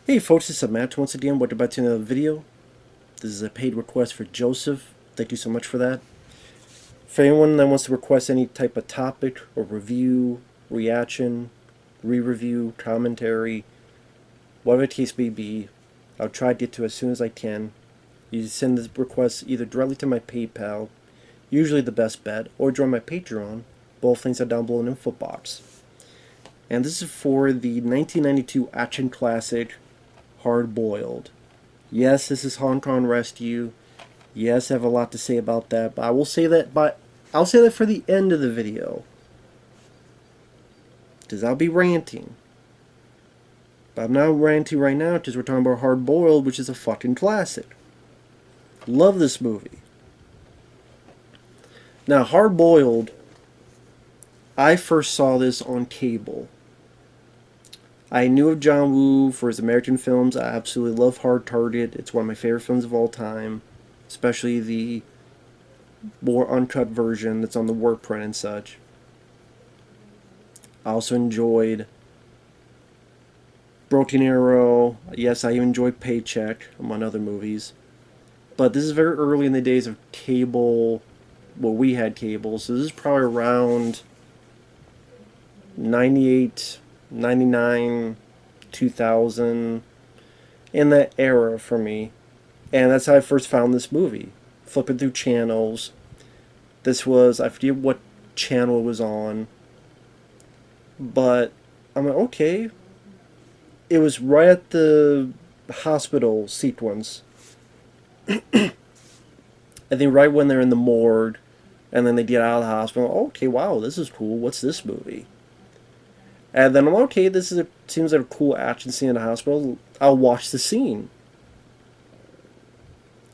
Hey folks, it's Matt once again. Welcome back to another video. This is a paid request for Joseph. Thank you so much for that. For anyone that wants to request any type of topic or review, reaction, re-review, commentary, whatever the case may be, I'll try to get to as soon as I can. You send this request either directly to my PayPal, usually the best bet, or join my Patreon. Both links are down below in the info box. And this is for the 1992 action classic, Hard Boiled. Yes, this is Hong Kong Rescue. Yes, I have a lot to say about that, but I'll say that for the end of the video. Because I'll be ranting. But I'm not ranting right now because we're talking about Hard Boiled, which is a fucking classic. Love this movie. Now, Hard Boiled, I first saw this on cable. I knew of John Woo for his American films. I absolutely love Hard Target. It's one of my favorite films of all time, especially the more uncut version that's on the work print and such. I also enjoyed Broken Arrow. Yes, I even enjoyed Paycheck, among other movies. But this is very early in the days of cable. Well, we had cable, so this is probably around 98, 99, 2000, in that era for me. And that's how I first found this movie. Flipping through channels. This was, I forget what channel it was on. But I'm like, okay. It was right at the hospital sequence. I think right when they're in the morgue. And then they get out of the hospital. Okay, wow, this is cool. What's this movie? And then I'm like, okay, seems like a cool action scene in the hospital. I'll watch the scene.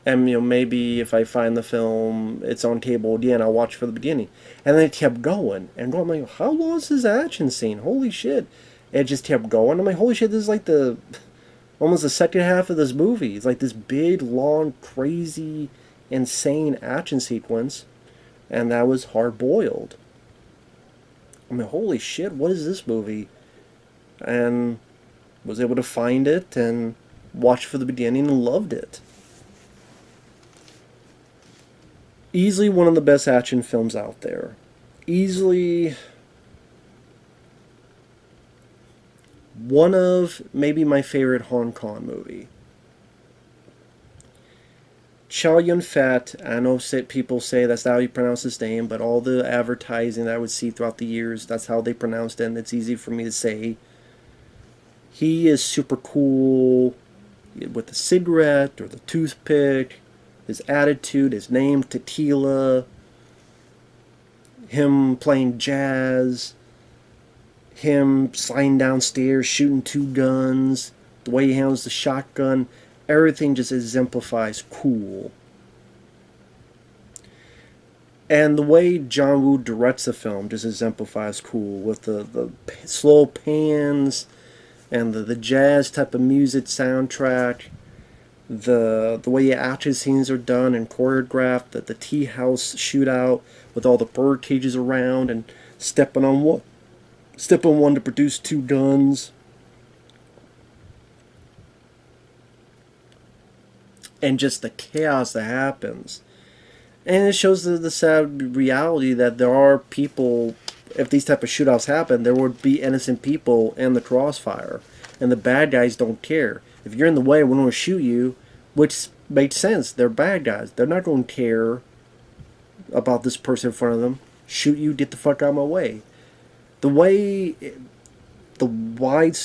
And maybe if I find the film, it's on cable again, I'll watch for the beginning. And then it kept going and going. I'm like, how long is this action scene? Holy shit! It just kept going. I'm like, holy shit! This is like almost the second half of this movie. It's like this big, long, crazy, insane action sequence, and that was Hard Boiled. I mean, holy shit! What is this movie? And was able to find it and watch for the beginning and loved it. Easily one of the best action films out there. Easily one of maybe my favorite Hong Kong movie. Chow Yun-fat, I know people say that's how you pronounce his name, but all the advertising that I would see throughout the years, that's how they pronounced it, and it's easy for me to say. He is super cool with the cigarette or the toothpick. His attitude, his name, Tequila, him playing jazz, him sliding downstairs, shooting two guns, the way he handles the shotgun, everything just exemplifies cool. And the way John Woo directs the film just exemplifies cool with the slow pans and the jazz type of music soundtrack. The way action scenes are done and choreographed, the tea house shootout with all the bird cages around and stepping on one to produce two guns, and just the chaos that happens. And it shows the sad reality that there are people, if these type of shootouts happen, there would be innocent people in the crossfire, and the bad guys don't care. If you're in the way, we don't want to shoot you, which makes sense. They're bad guys. They're not going to care about this person in front of them. Shoot you, get the fuck out of my way. The way the wide,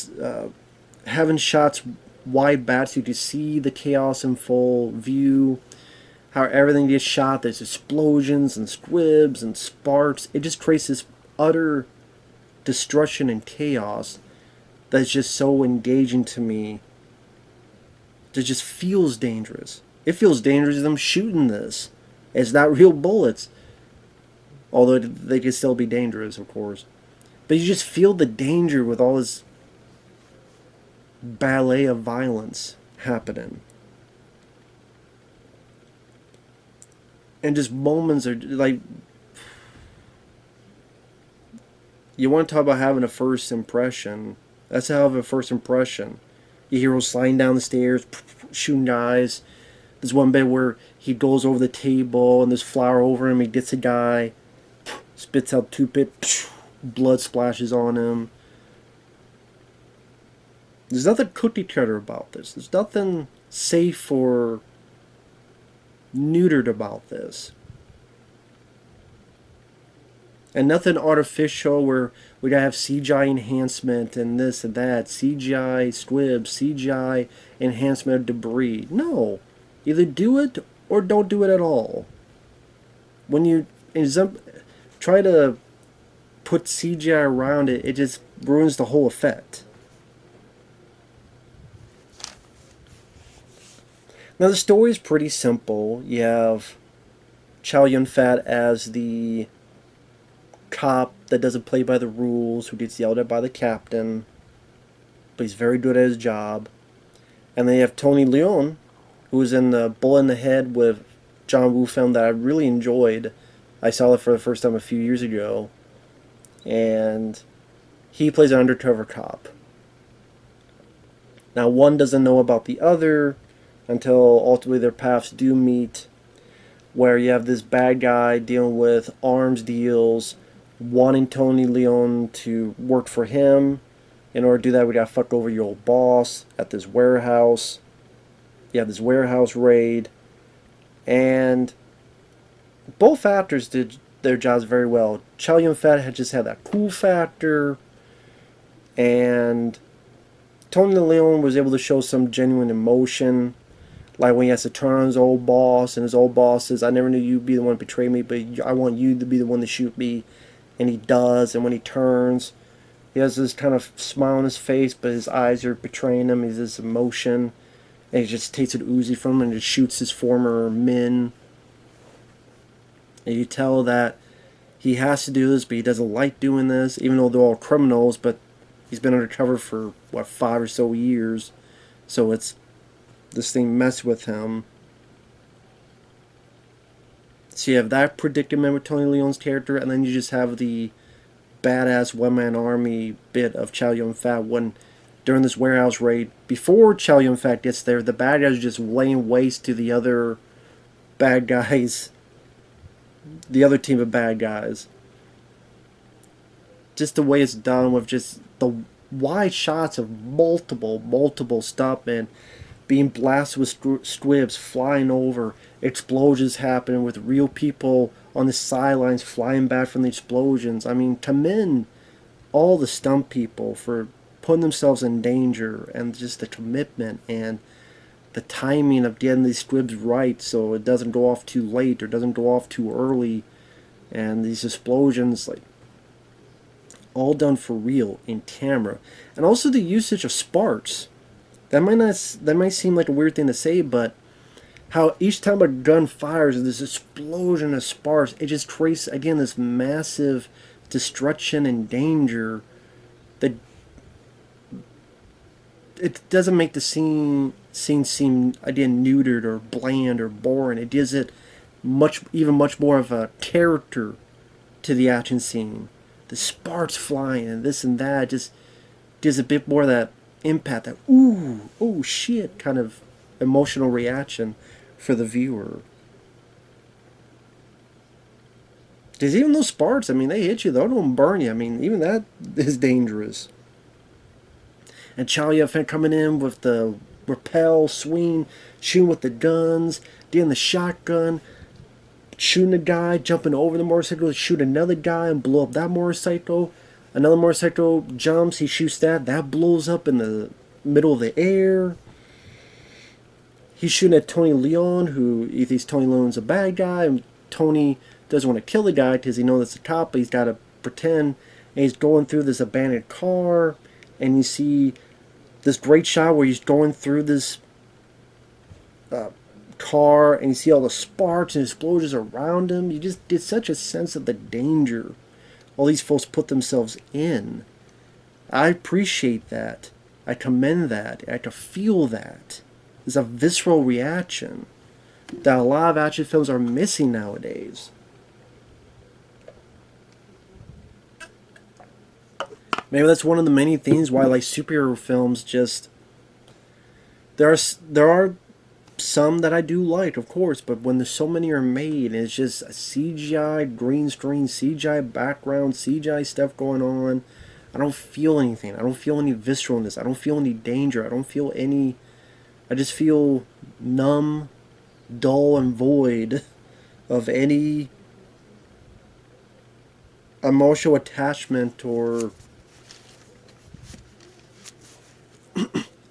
having shots wide back so you can see the chaos in full view, how everything gets shot, there's explosions and squibs and sparks. It just creates this utter destruction and chaos that's just so engaging to me. It just feels dangerous. It feels dangerous them shooting this. It's not real bullets. Although they can still be dangerous, of course. But you just feel the danger with all this ballet of violence happening. And just moments are like... You want to talk about having a first impression. That's how I have a first impression. your hero sliding down the stairs, shooting guys. There's one bit where he goes over the table and there's flour over him. He gets a guy, spits out toothpick, blood splashes on him. There's nothing cookie cutter about this. There's nothing safe or neutered about this. And nothing artificial where we gotta have CGI enhancement and this and that. CGI squibs, CGI enhancement of debris. No. Either do it or don't do it at all. When you try to put CGI around it, it just ruins the whole effect. Now the story is pretty simple. You have Chow Yun-fat as the cop that doesn't play by the rules, who gets yelled at by the captain, but he's very good at his job. And then you have Tony Leung, who was in the Bullet in the Head with John Woo film that I really enjoyed. I saw it for the first time a few years ago. And he plays an undercover cop. Now one doesn't know about the other until ultimately their paths do meet, where you have this bad guy dealing with arms deals, wanting Tony Leung to work for him. In order to do that, we gotta fuck over your old boss at this warehouse. You have this warehouse raid, and both actors did their jobs very well. Chow Yun-fat had just had that cool factor, and Tony Leung was able to show some genuine emotion, like when he has to turn on his old boss, and his old boss says, "I never knew you'd be the one to betray me, but I want you to be the one to shoot me," and he does. And when he turns, he has this kind of smile on his face, but his eyes are betraying him. He's this emotion, and he just takes it Uzi from him and just shoots his former men. And you tell that he has to do this, but he doesn't like doing this, even though they're all criminals. But he's been undercover for 5 or so years, so it's this thing messed with him. So you have that predicament with Tony Leung's character, and then you just have the badass one-man army bit of Chow Yun-fat when during this warehouse raid, before Chow Yun-fat gets there, the bad guys are just laying waste to the other bad guys, the other team of bad guys. Just the way it's done with just the wide shots of multiple stuntmen being blasted with squibs, flying over, explosions happening with real people on the sidelines flying back from the explosions. I mean, commend all the stunt people for putting themselves in danger, and just the commitment and the timing of getting these squibs right so it doesn't go off too late or doesn't go off too early. And these explosions, like, all done for real in camera. And also the usage of sparks. That might seem like a weird thing to say, but how each time a gun fires, this explosion of sparks, it just creates, again, this massive destruction and danger that it doesn't make the scene seem, again, neutered or bland or boring. It gives it even much more of a character to the action scene. The sparks flying and this and that just gives a bit more of that impact, that ooh, oh shit kind of emotional reaction for the viewer. Because even those sparks, I mean, they hit you, they don't burn you. I mean, even that is dangerous. And Chow Yun-fat coming in with the rappel, swing, shooting with the guns, doing the shotgun, shooting a guy, jumping over the motorcycle to shoot another guy and blow up that motorcycle. Another motorcycle jumps, he shoots that blows up in the middle of the air. He's shooting at Tony Leung, who he thinks Tony Leung's a bad guy, and Tony doesn't want to kill the guy because he knows it's a cop, but he's got to pretend. And he's going through this abandoned car, and you see this great shot where he's going through this car, and you see all the sparks and explosions around him. You just get such a sense of the danger all these folks put themselves in. I appreciate that. I commend that. I can feel that. It's a visceral reaction that a lot of action films are missing nowadays. Maybe that's one of the many things why, like, superhero films just there are some that I do like, of course, but when there's so many are made, and it's just CGI, green screen, CGI background, CGI stuff going on, I don't feel anything. I don't feel any visceralness. I don't feel any danger. I don't feel any. I just feel numb, dull, and void of any emotional attachment, or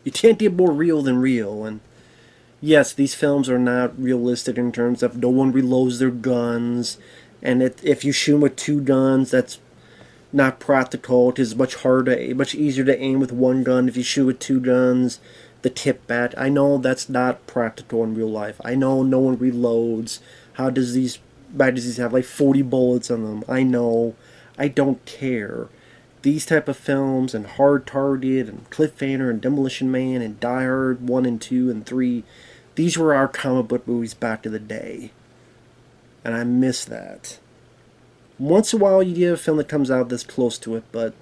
you can't get more real than real. And yes, these films are not realistic in terms of no one reloads their guns, and if you shoot with two guns, that's not practical. It is much harder, much easier to aim with one gun. If you shoot with two guns, the tip back. I know that's not practical in real life. I know no one reloads. How does these magazines have like 40 bullets on them? I know. I don't care. These type of films and Hard Target and Cliffhanger and Demolition Man and Die Hard 1 and 2 and 3, these were our comic book movies back in the day. And I miss that. Once in a while you get a film that comes out this close to it, but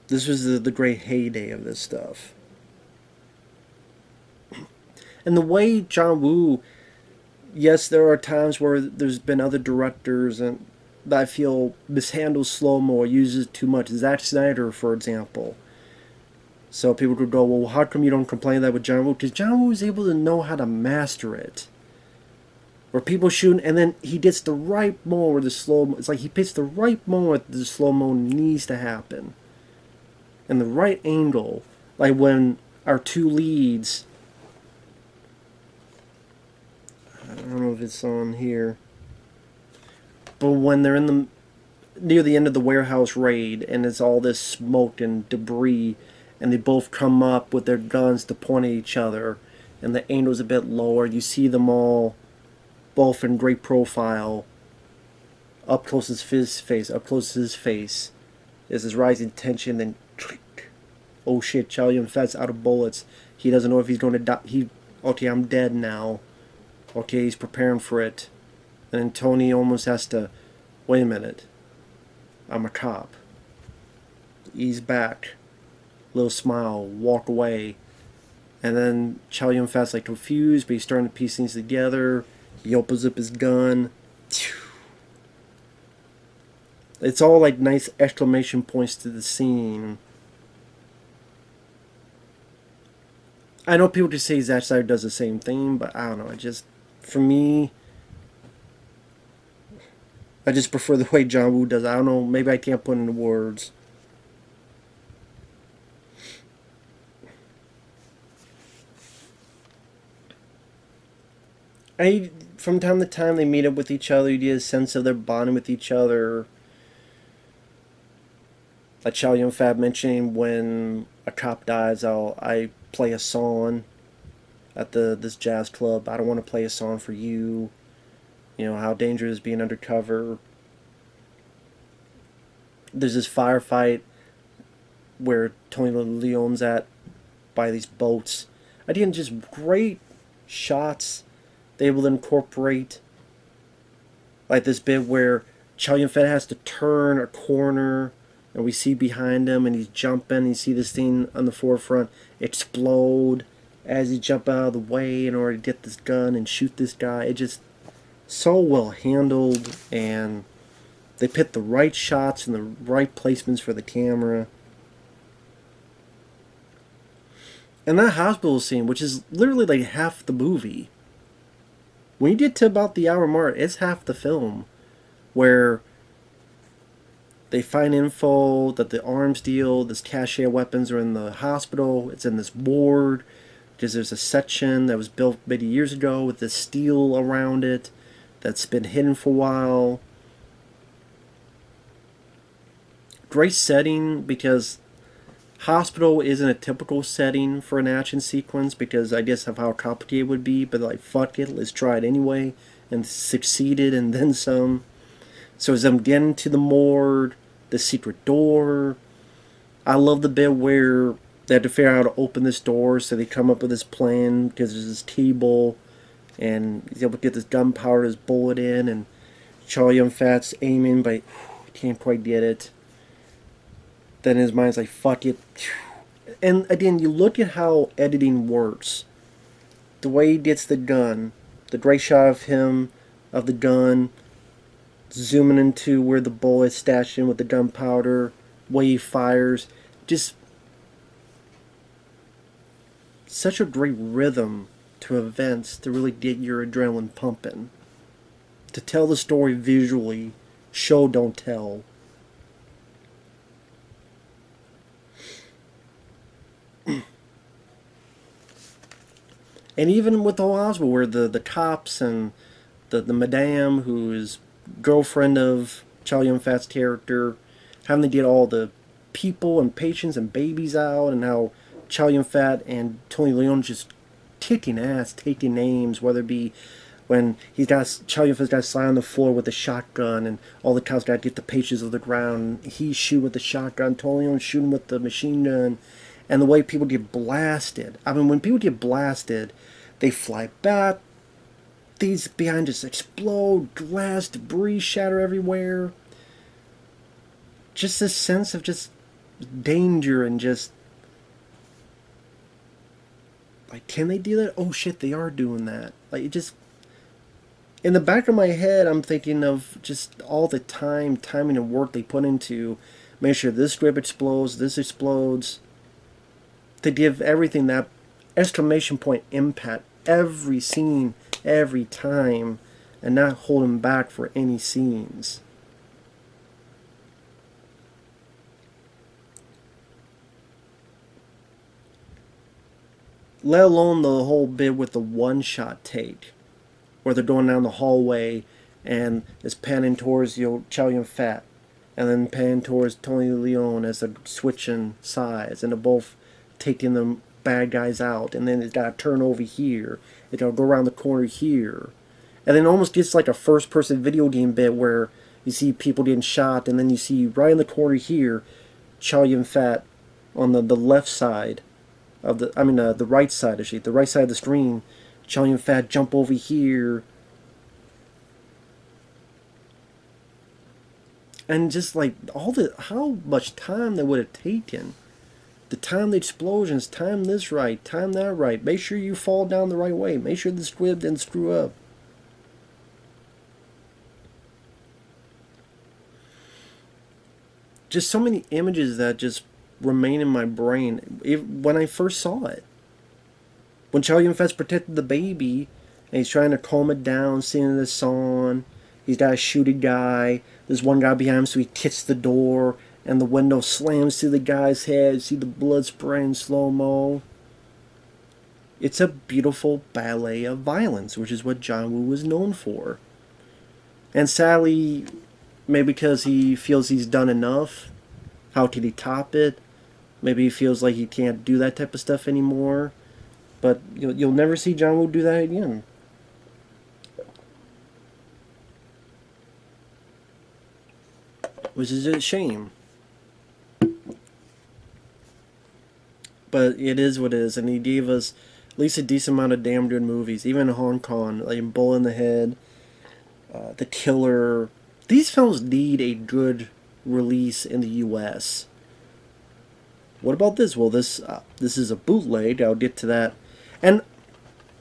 this was the great heyday of this stuff. And the way John Woo, yes, there are times where there's been other directors and that I feel mishandles slow-mo or uses too much. Zack Snyder, for example. So people could go, well, how come you don't complain that with John Woo? Because John Woo is able to know how to master it. Where people shoot, and then he gets the right moment where the slow-mo, it's like he picks the right moment the slow-mo needs to happen. And the right angle. Like when our two leads, I don't know if it's on here, but when they're in the near the end of the warehouse raid and it's all this smoke and debris, and they both come up with their guns to point at each other, and the angel's a bit lower, you see them all both in great profile, up close as his face, up close as his face, there's this rising tension, then click, oh shit, Chow Yun-fat's out of bullets, he doesn't know if he's going to die, okay, I'm dead now, okay, he's preparing for it. And then Tony almost has to, wait a minute, I'm a cop. Ease back, little smile, walk away. And then Chow Yun-fat's like confused, but he's starting to piece things together. He opens up his gun. It's all like nice exclamation points to the scene. I know people just say Zack Snyder does the same thing, but I don't know. For me, I just prefer the way John Woo does. I don't know. Maybe I can't put into words. From time to time, they meet up with each other. You get a sense of their bonding with each other. Like Chow Yun-fat mentioning, when a cop dies, I play a song at this jazz club. I don't want to play a song for you. You know, how dangerous being undercover. There's this firefight where Tony Leon's at by these boats. Again, just great shots. They able to incorporate like this bit where Chow Yun-fat has to turn a corner and we see behind him and he's jumping. You see this thing on the forefront explode as he jump out of the way in order to get this gun and shoot this guy. It just so well handled, and they picked the right shots and the right placements for the camera. And that hospital scene, which is literally like half the movie, when you get to about the hour mark, it's half the film, where they find info that the arms deal, this cache of weapons are in the hospital. It's in this ward, because there's a section that was built many years ago with this steel around it that's been hidden for a while. Great setting, because hospital isn't a typical setting for an action sequence, because I guess of how complicated it would be, but like, fuck it, let's try it anyway, and succeeded and then some. So as I'm getting to the morgue, the secret door, I love the bit where they have to figure out how to open this door, so they come up with this plan, because there's this table, and he's able to get this gunpowder, this bullet in, and Chow Yun-fat's aiming, but he can't quite get it. Then his mind's like, fuck it, And again, you look at how editing works. The way he gets the gun, the great shot of him, of the gun, zooming into where the bullet is stashed in with the gunpowder, way he fires, just such a great rhythm to events to really get your adrenaline pumping. To tell the story visually, show don't tell. And even with the whole hospital, where the cops and the madame, who is girlfriend of Chow Yun-fat's character, having to get all the people and patients and babies out, and how Chow Yun-fat and Tony Leung just kicking ass, taking names, whether it be when he's got Chow Yun-fat's got to slide on the floor with a shotgun, and all the cops got to get the patients of the ground. He's shooting with the shotgun, Tony Leung shooting with the machine gun, and the way people get blasted. I mean, when people get blasted, they fly back. These behind just explode, glass, debris shatter everywhere. Just this sense of just danger and just like, can they do that? Oh shit, they are doing that. Like, it just in the back of my head, I'm thinking of just all the timing, and work they put into make sure this script explodes, this explodes, to give everything that exclamation point impact every scene, every time, and not holding back for any scenes. Let alone the whole bit with the one-shot take, where they're going down the hallway and it's panning towards Chow Yun-fat, and then panning towards Tony Leung as they're switching sides, and they're both taking the bad guys out, and then it's got to turn over here, it's got to go around the corner here, and then it almost gets like a first-person video game bit where you see people getting shot, and then you see right in the corner here, Chow Yun-fat on the left side of the right side actually, the right side of the screen, Chow Yun-fat jump over here, and just like how much time they would have taken. The time the explosions, time this right, time that right. Make sure you fall down the right way. Make sure the squib didn't screw up. Just so many images that just remain in my brain when I first saw it. When Chow Yun-fat's protected the baby, and he's trying to calm it down, singing this song. He's got to shoot a guy. There's one guy behind him, so he kicks the door, and the window slams through the guy's head. See the blood spraying in slow-mo. It's a beautiful ballet of violence, which is what John Woo was known for. And sadly, maybe because he feels he's done enough, how could he top it? Maybe he feels like he can't do that type of stuff anymore. But you'll never see John Woo do that again. Which is a shame. But it is what it is, and he gave us at least a decent amount of damn good movies, even in Hong Kong, like Bull in the Head, The Killer. These films need a good release in the U.S. What about this? Well, this is a bootleg. I'll get to that. And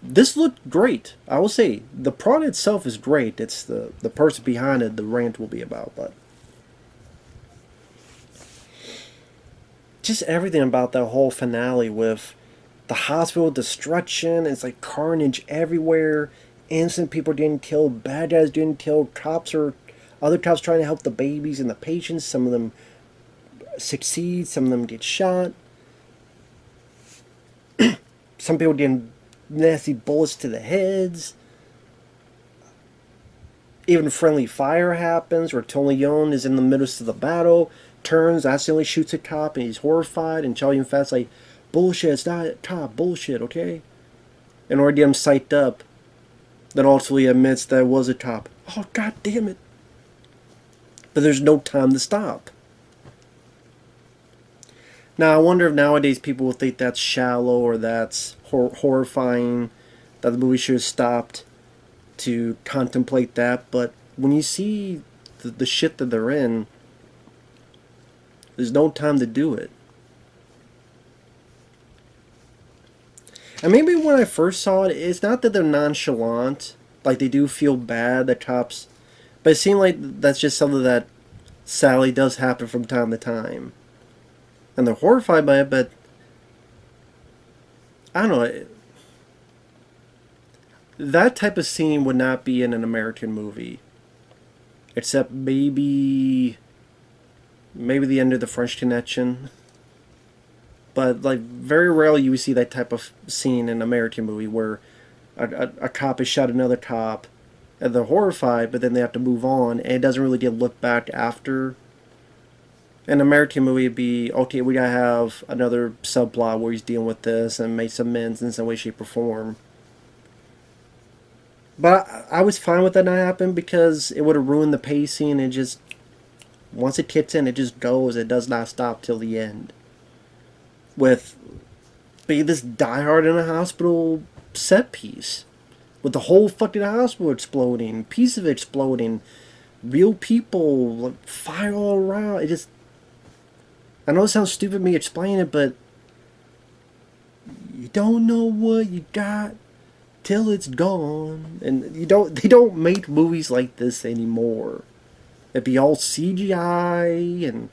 this looked great. I will say the product itself is great. It's the person behind it the rant will be about, but just everything about that whole finale with the hospital destruction. It's like carnage everywhere. Innocent people getting killed. Bad guys getting killed. Other cops trying to help the babies and the patients. Some of them succeed. Some of them get shot. Some people getting nasty bullets to the heads. Even friendly fire happens where Tony Yun is in the midst of the battle, turns, accidentally shoots a cop, and he's horrified, and Chow Yun-fat's like, bullshit, it's not a cop, bullshit, okay? And already I'm psyched up, then ultimately admits that it was a cop. Oh, god damn it. But there's no time to stop. Now, I wonder if nowadays people will think that's shallow or that's horrifying, that the movie should have stopped to contemplate that, but when you see the shit that they're in, there's no time to do it. And maybe when I first saw it, it's not that they're nonchalant, like they do feel bad, the cops, but it seemed like that's just something that sadly does happen from time to time. And they're horrified by it, but I don't know. That type of scene would not be in an American movie, except maybe the end of the French Connection. But like very rarely you see that type of scene in an American movie where a cop has shot another cop, and they're horrified, but then they have to move on, and it doesn't really get looked back after. An American movie would be, okay, we gotta have another subplot where he's dealing with this and make some amends in some way, shape, or form. But I was fine with that not happening because it would have ruined the pacing. It just, once it kicks in, it just goes. It does not stop till the end. With this Die Hard in a hospital set piece. With the whole fucking hospital exploding, piece of it exploding, real people, like, fire all around. It just, I know it sounds stupid me explaining it, but you don't know what you got till it's gone. And they don't make movies like this anymore. It'd be all CGI, and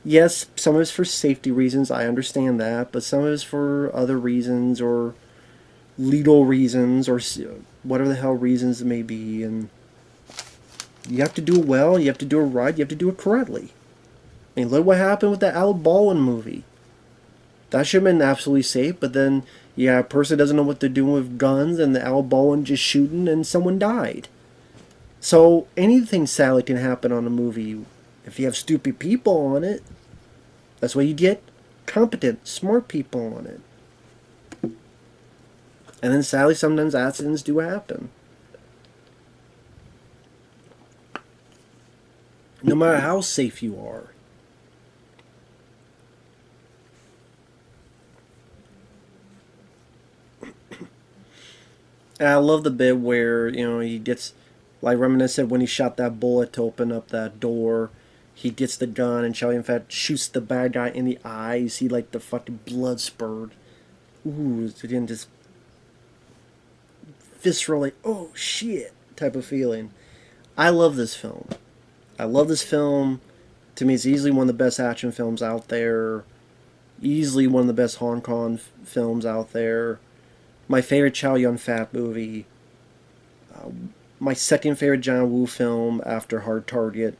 yes, some of it's for safety reasons, I understand that, but some of it's for other reasons, or legal reasons, or whatever the hell reasons it may be, and you have to do it well, you have to do it right, you have to do it correctly. I mean, look what happened with the Al Baldwin movie. That should have been absolutely safe, but then, yeah, a person doesn't know what they're doing with guns, and the Al Baldwin just shooting, and someone died. So, anything sadly can happen on a movie if you have stupid people on it. That's why you get competent, smart people on it. And then sadly, sometimes accidents do happen. No matter how safe you are. And I love the bit where, he gets, like reminiscent when he shot that bullet to open up that door. He gets the gun and Chow Yun-fat shoots the bad guy in the eye. You see like the fucking blood spurt. Ooh, again, just visceral, like, oh shit type of feeling. I love this film. I love this film. To me, it's easily one of the best action films out there. Easily one of the best Hong Kong films out there. My favorite Chow Yun-fat movie. My second favorite John Woo film after Hard Target.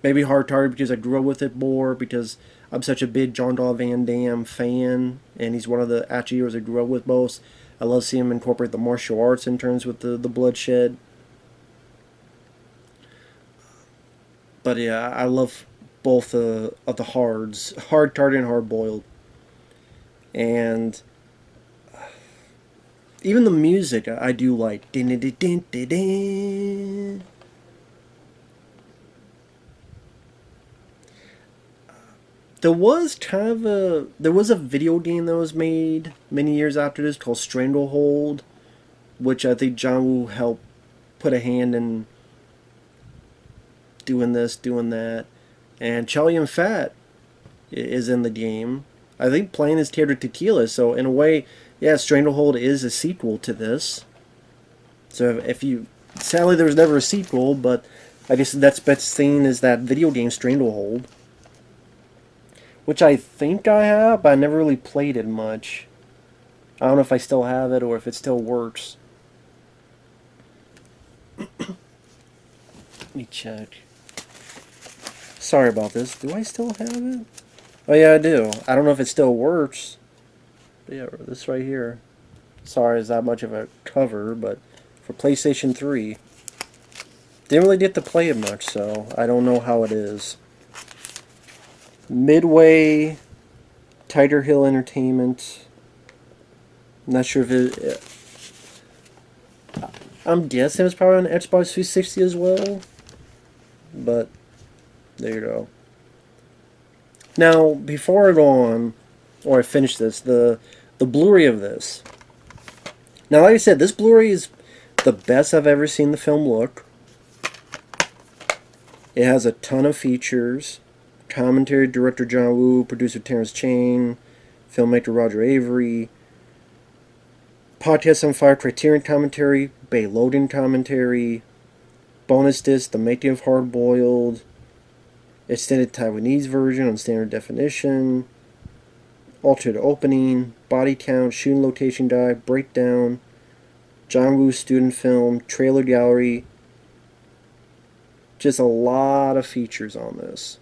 Maybe Hard Target because I grew up with it more, because I'm such a big Jean-Claude Van Damme fan, and he's one of the action heroes I grew up with most. I love seeing him incorporate the martial arts in terms with the bloodshed. But yeah, I love both of the hards, Hard Target and Hard Boiled. And even the music I do like. There was a video game that was made many years after this called Stranglehold, which I think John Woo helped put a hand in doing this, doing that. And Chow Yun-fat is in the game. I think playing his character Tequila, so in a way, yeah, Stranglehold is a sequel to this. So if you... Sadly, there was never a sequel, but I guess that's best seen as that video game Stranglehold. Which I think I have, but I never really played it much. I don't know if I still have it or if it still works. Let me check. Sorry about this. Do I still have it? Oh yeah, I do. I don't know if it still works. But yeah, this right here. Sorry, it's not much of a cover, but for PlayStation 3. Didn't really get to play it much, so I don't know how it is. Midway, Tiger Hill Entertainment. I'm not sure if it... I'm guessing it's probably on Xbox 360 as well. But, there you go. Now, before I go on, or I finish this, the Blu-ray of this. Now, like I said, this Blu-ray is the best I've ever seen the film look. It has a ton of features. Commentary, director John Woo, producer Terrence Chang, filmmaker Roger Avery. Podcast on Fire Criterion commentary, Bay Loading commentary, bonus disc The Making of Hard Boiled, extended Taiwanese version on standard definition, altered opening, body count, shooting location guide, breakdown, John Woo student film, trailer gallery. Just a lot of features on this.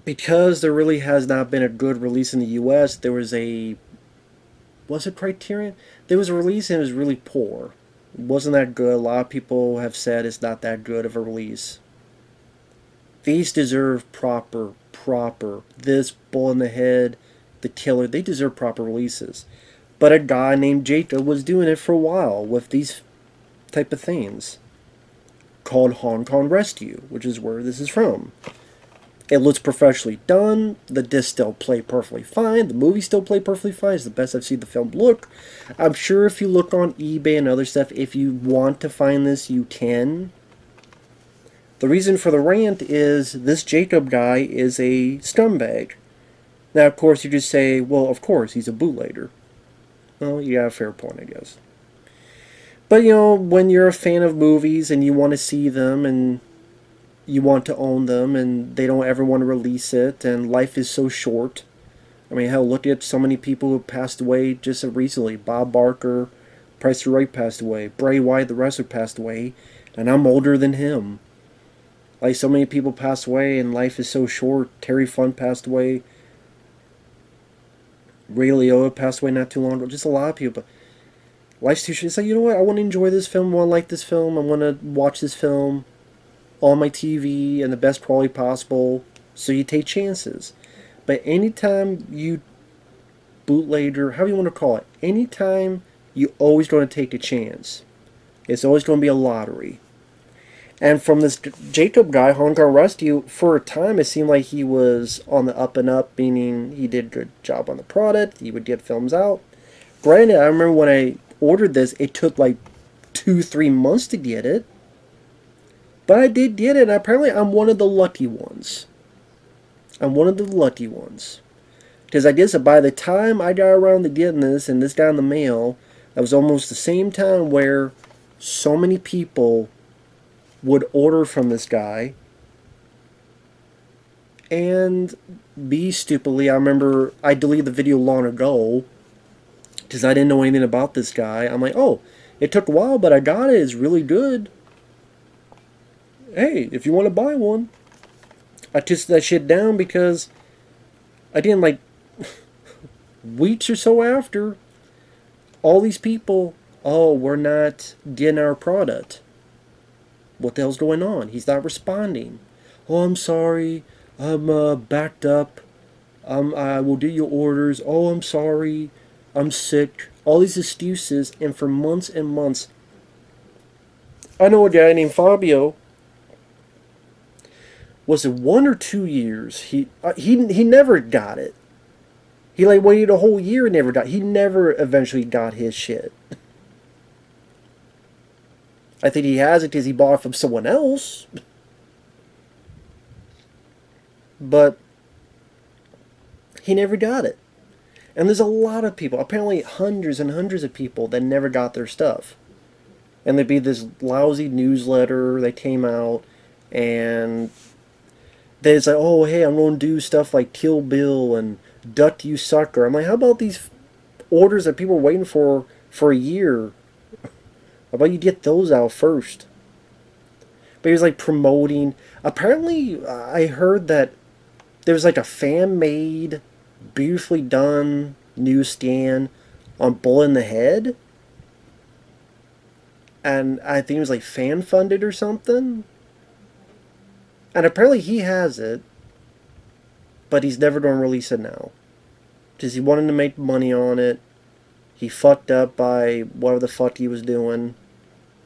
Because there really has not been a good release in the US, there was a... Was it Criterion? There was a release and it was really poor. It wasn't that good. A lot of people have said it's not that good of a release. These deserve proper, this Bull in the Head, The Killer, they deserve proper releases. But a guy named Jacob was doing it for a while with these type of things. Called Hong Kong Rescue, which is where this is from. It looks professionally done. The discs still play perfectly fine. The movie still play perfectly fine. It's the best I've seen the film look. I'm sure if you look on eBay and other stuff, if you want to find this, you can. The reason for the rant is this Jacob guy is a scumbag. Now, of course, you just say, well, of course, he's a bootlegger. Well, you got a fair point, I guess. But, you know, when you're a fan of movies and you want to see them and you want to own them and they don't ever want to release it and life is so short. I mean, hell, look at so many people who passed away just recently. Bob Barker, Price Right passed away. Bray Wyatt, the wrestler, passed away. And I'm older than him. Like, so many people passed away and life is so short. Terry Funk passed away. Ray Liotta passed away not too long ago. Just a lot of people. But life's too short. It's like, you know what? I want to enjoy this film. I want to like this film. I want to watch this film on my TV in the best quality possible, so you take chances. But anytime you bootlegger, however you want to call it, anytime you always going to take a chance. It's always going to be a lottery. And from this Jacob guy, Hong Kong Rescue, for a time it seemed like he was on the up and up, meaning he did a good job on the product, he would get films out. Granted, I remember when I ordered this, it took like 2-3 months to get it. But I did get it, and apparently I'm one of the lucky ones. I'm one of the lucky ones. Because I guess by the time I got around to getting this, and this got in the mail, that was almost the same time where so many people would order from this guy. And B, stupidly, I remember I deleted the video long ago, because I didn't know anything about this guy. I'm like, oh, it took a while, but I got it. It's really good. Hey, if you want to buy one. I took that shit down because I didn't, like, weeks or so after, all these people, oh, we're not getting our product. What the hell's going on? He's not responding. Oh, I'm sorry. I'm backed up. I will do your orders. Oh, I'm sorry. I'm sick. All these excuses, and for months and months. I know a guy named Fabio. Was it 1 or 2 years? He never got it. He like waited a whole year and never got. He never eventually got his shit. I think he has it because he bought it from someone else. But he never got it. And there's a lot of people, apparently hundreds and hundreds of people that never got their stuff. And there'd be this lousy newsletter that came out, and they say, oh, hey, I'm going to do stuff like Kill Bill and Duck You Sucker. I'm like, how about these orders that people are waiting for a year? How about you get those out first? But he was like promoting. Apparently, I heard that there was like a fan-made, beautifully done newsstand on Bull in the Head. And I think it was like fan-funded or something. And apparently he has it, but he's never going to release it now. Because he wanted to make money on it. He fucked up by whatever the fuck he was doing.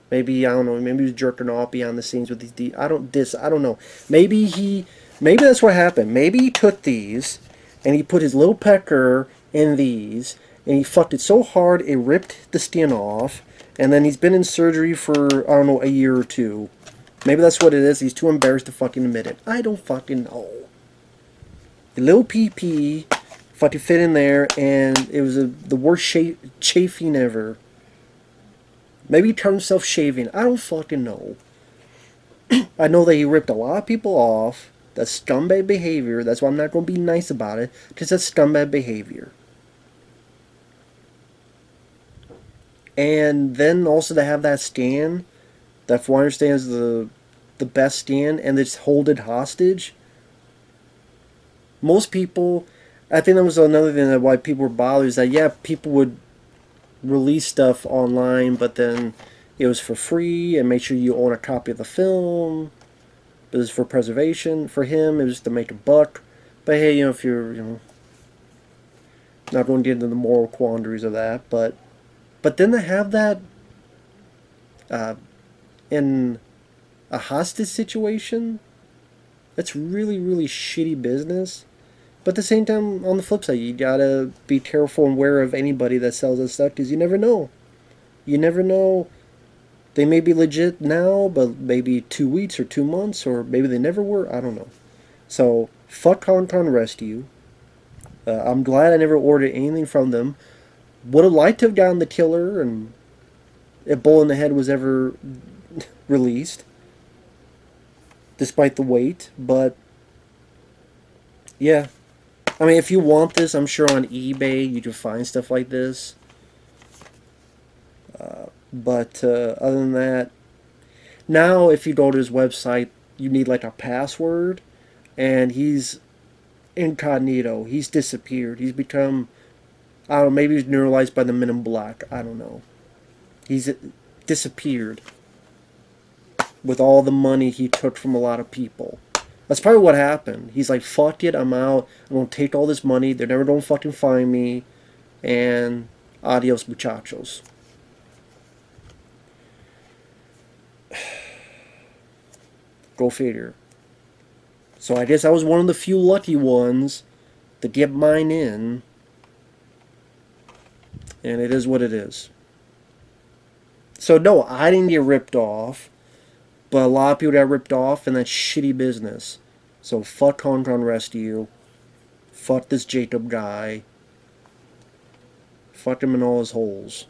Maybe, I don't know, maybe he was jerking off behind the scenes with these... I don't know. Maybe that's what happened. Maybe he took these, and he put his little pecker in these, and he fucked it so hard it ripped the skin off, and then he's been in surgery for, I don't know, a year or two. Maybe that's what it is. He's too embarrassed to fucking admit it. I don't fucking know. The little PP fucking fit in there, and it was the worst chafing ever. Maybe he turned himself shaving. I don't fucking know. I know that he ripped a lot of people off. That's scumbag behavior. That's why I'm not going to be nice about it. Because that's scumbag behavior. And then also to have that stand, that from what I understand is the best stand, and just hold it hostage. Most people, I think that was another thing that why people were bothered, is that, yeah, people would release stuff online, but then it was for free, and make sure you own a copy of the film. It was for preservation. For him, it was to make a buck. But hey, if you're, not going to get into the moral quandaries of that, but then to have that in a hostage situation, that's really, really shitty business. But at the same time, on the flip side, you gotta be careful and aware of anybody that sells this stuff, because you never know. You never know. They may be legit now, but maybe 2 weeks or 2 months, or maybe they never were. I don't know. So, fuck Hong Kong Rescue. I'm glad I never ordered anything from them. Would have liked to have gotten The Killer, and if Bull in the Head was ever released, despite the wait. But, yeah. I mean, if you want this, I'm sure on eBay you can find stuff like this. But other than that, now if you go to his website, you need like a password, and he's incognito. He's disappeared. He's become, I don't know, maybe he's neuralized by the Men in Black. I don't know. He's disappeared with all the money he took from a lot of people. That's probably what happened. He's like, fuck it, I'm out. I'm going to take all this money. They're never going to fucking find me. And adios, muchachos. Go figure. So I guess I was one of the few lucky ones to get mine in. And it is what it is. So no, I didn't get ripped off. But a lot of people got ripped off, and that's shitty business. So fuck Hong Kong Rescue. Fuck this Jacob guy. Fuck him in all his holes.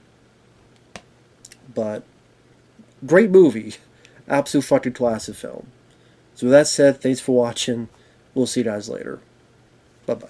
But great movie. Absolute fucking classic film. So with that said, thanks for watching. We'll see you guys later. Bye-bye.